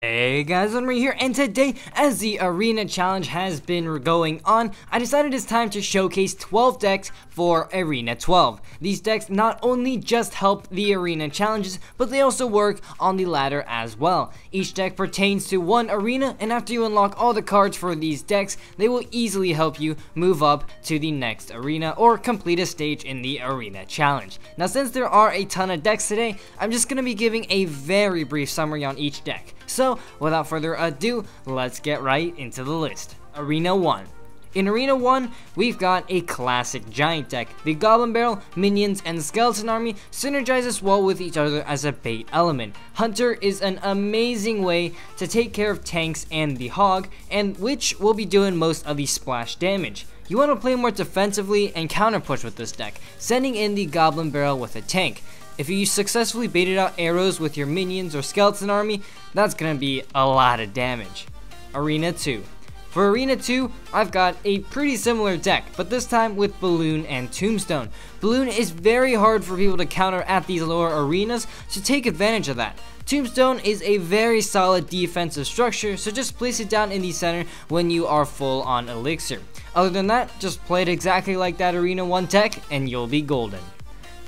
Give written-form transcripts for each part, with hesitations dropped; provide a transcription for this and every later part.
Hey guys, I'm right here, and today, as the arena challenge has been going on, I decided it's time to showcase 12 decks for Arena 12. These decks not only just help the arena challenges, but they also work on the ladder as well. Each deck pertains to one arena, and after you unlock all the cards for these decks, they will easily help you move up to the next arena or complete a stage in the arena challenge. Now, since there are a ton of decks today, I'm just going to be giving a very brief summary on each deck. So, without further ado, let's get right into the list. Arena 1. In Arena 1, we've got a classic giant deck. The Goblin Barrel, Minions, and Skeleton Army synergizes well with each other as a bait element. Hunter is an amazing way to take care of tanks and the Hog, and which will be doing most of the splash damage. You want to play more defensively and counter push with this deck, sending in the Goblin Barrel with a tank. If you successfully baited out arrows with your minions or skeleton army, that's gonna be a lot of damage. Arena 2. For Arena 2, I've got a pretty similar deck, but this time with Balloon and Tombstone. Balloon is very hard for people to counter at these lower arenas, so take advantage of that. Tombstone is a very solid defensive structure, so just place it down in the center when you are full on elixir. Other than that, just play it exactly like that Arena 1 deck and you'll be golden.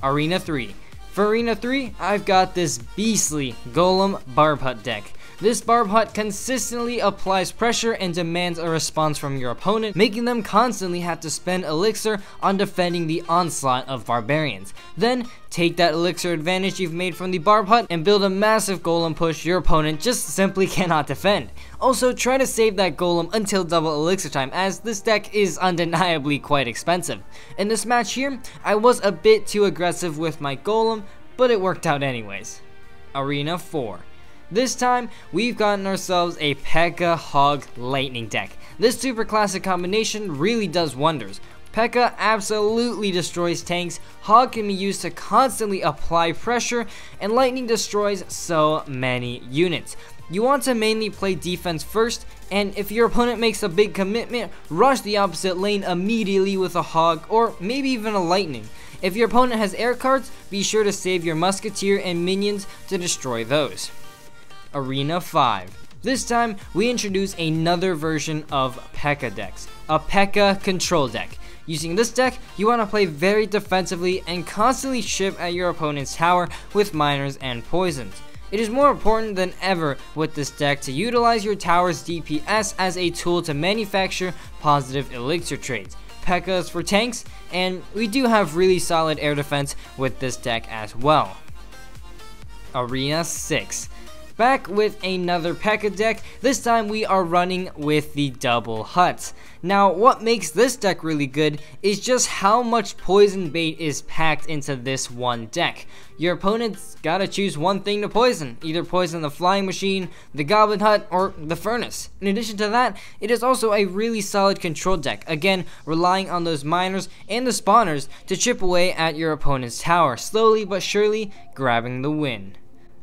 Arena 3. For Arena 3, I've got this beastly Golem Barb Hut deck. This Barb Hut consistently applies pressure and demands a response from your opponent, making them constantly have to spend elixir on defending the onslaught of barbarians. Then, take that elixir advantage you've made from the Barb Hut and build a massive golem push your opponent just simply cannot defend. Also, try to save that golem until double elixir time, as this deck is undeniably quite expensive. In this match here, I was a bit too aggressive with my golem, but it worked out anyways. Arena 4. This time, we've gotten ourselves a Pekka Hog Lightning deck. This super classic combination really does wonders. Pekka absolutely destroys tanks, Hog can be used to constantly apply pressure, and Lightning destroys so many units. You want to mainly play defense first, and if your opponent makes a big commitment, rush the opposite lane immediately with a Hog or maybe even a Lightning. If your opponent has air cards, be sure to save your Musketeer and Minions to destroy those. Arena 5. This time, we introduce another version of Pekka decks, a Pekka control deck. Using this deck, you want to play very defensively and constantly chip at your opponent's tower with miners and poisons. It is more important than ever with this deck to utilize your tower's DPS as a tool to manufacture positive elixir trades. Pekka is for tanks, and we do have really solid air defense with this deck as well. Arena 6. Back with another Pekka deck. This time we are running with the double huts. Now, what makes this deck really good is just how much poison bait is packed into this one deck. Your opponent's gotta choose one thing to poison, either poison the flying machine, the goblin hut, or the furnace. In addition to that, it is also a really solid control deck, again relying on those miners and the spawners to chip away at your opponent's tower, slowly but surely grabbing the win.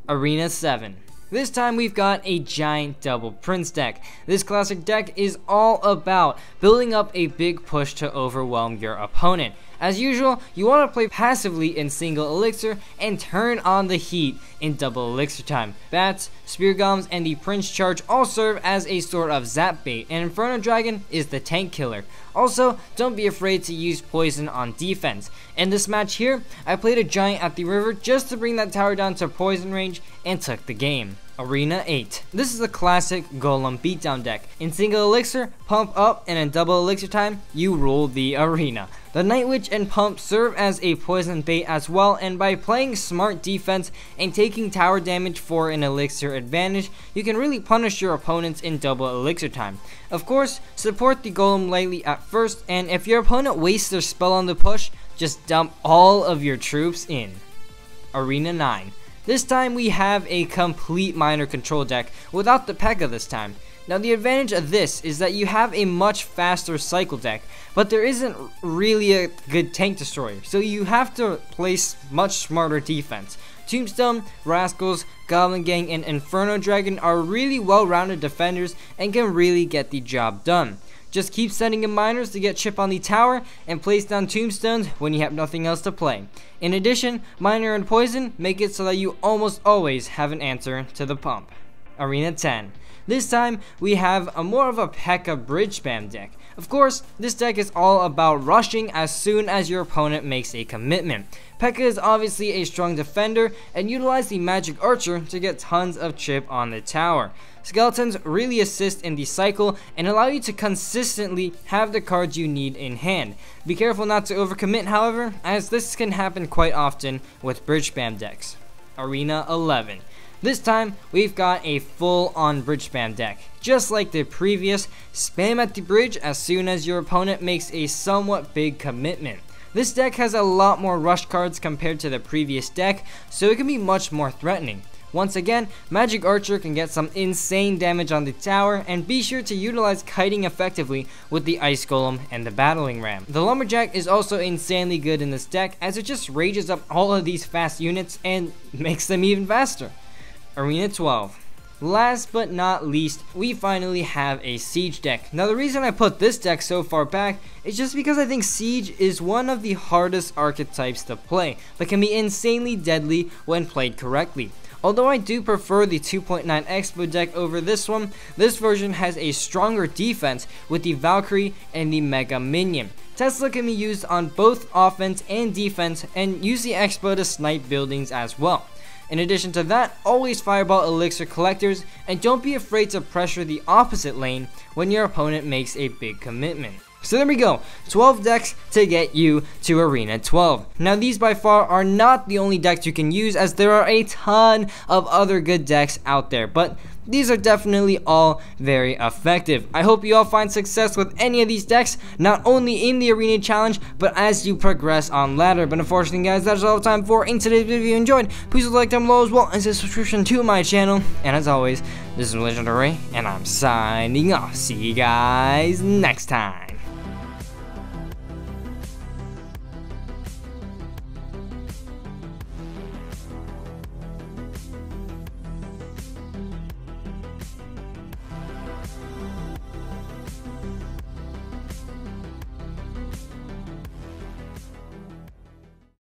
Arena 7. This time we've got a giant double prince deck. This classic deck is all about building up a big push to overwhelm your opponent. As usual, you want to play passively in single elixir and turn on the heat in double elixir time. Bats, spear golems, and the prince charge all serve as a sort of zap bait, and Inferno Dragon is the tank killer. Also, don't be afraid to use poison on defense. In this match here, I played a giant at the river just to bring that tower down to poison range and took the game. Arena 8. This is a classic Golem beatdown deck. In single elixir, pump up, and in double elixir time, you rule the arena. The Night Witch and Pump serve as a poison bait as well, and by playing smart defense and taking tower damage for an elixir advantage, you can really punish your opponents in double elixir time. Of course, support the Golem lightly at first, and if your opponent wastes their spell on the push, just dump all of your troops in. Arena 9. This time we have a complete miner control deck without the Pekka this time. Now, the advantage of this is that you have a much faster cycle deck, but there isn't really a good tank destroyer, so you have to place much smarter defense. Tombstone, Rascals, Goblin Gang, and Inferno Dragon are really well-rounded defenders and can really get the job done. Just keep sending in miners to get chip on the tower and place down tombstones when you have nothing else to play. In addition, miner and poison make it so that you almost always have an answer to the pump. Arena 10. This time, we have more of a Pekka bridge spam deck. Of course, this deck is all about rushing as soon as your opponent makes a commitment. Pekka is obviously a strong defender and utilize the magic archer to get tons of chip on the tower. Skeletons really assist in the cycle and allow you to consistently have the cards you need in hand. Be careful not to overcommit, however, as this can happen quite often with bridge spam decks. Arena 11. This time, we've got a full-on bridge spam deck. Just like the previous, spam at the bridge as soon as your opponent makes a somewhat big commitment. This deck has a lot more rush cards compared to the previous deck, so it can be much more threatening. Once again, Magic Archer can get some insane damage on the tower, and be sure to utilize kiting effectively with the Ice Golem and the Battling Ram. The Lumberjack is also insanely good in this deck, as it just rages up all of these fast units and makes them even faster. Arena 12. Last but not least, we finally have a Siege deck. Now the reason I put this deck so far back is just because I think Siege is one of the hardest archetypes to play, but can be insanely deadly when played correctly. Although I do prefer the 2.9 Expo deck over this one, this version has a stronger defense with the Valkyrie and the Mega Minion. Tesla can be used on both offense and defense, and use the Expo to snipe buildings as well. In addition to that, always fireball elixir collectors, and don't be afraid to pressure the opposite lane when your opponent makes a big commitment. So there we go, 12 decks to get you to Arena 12. Now these by far are not the only decks you can use, as there are a ton of other good decks out there, but these are definitely all very effective. I hope you all find success with any of these decks, not only in the Arena Challenge, but as you progress on ladder. But unfortunately guys, that's all the time for in today's video. If you enjoyed, please like down below as well as a subscription to my channel. And as always, this is Legendaray, and I'm signing off. See you guys next time.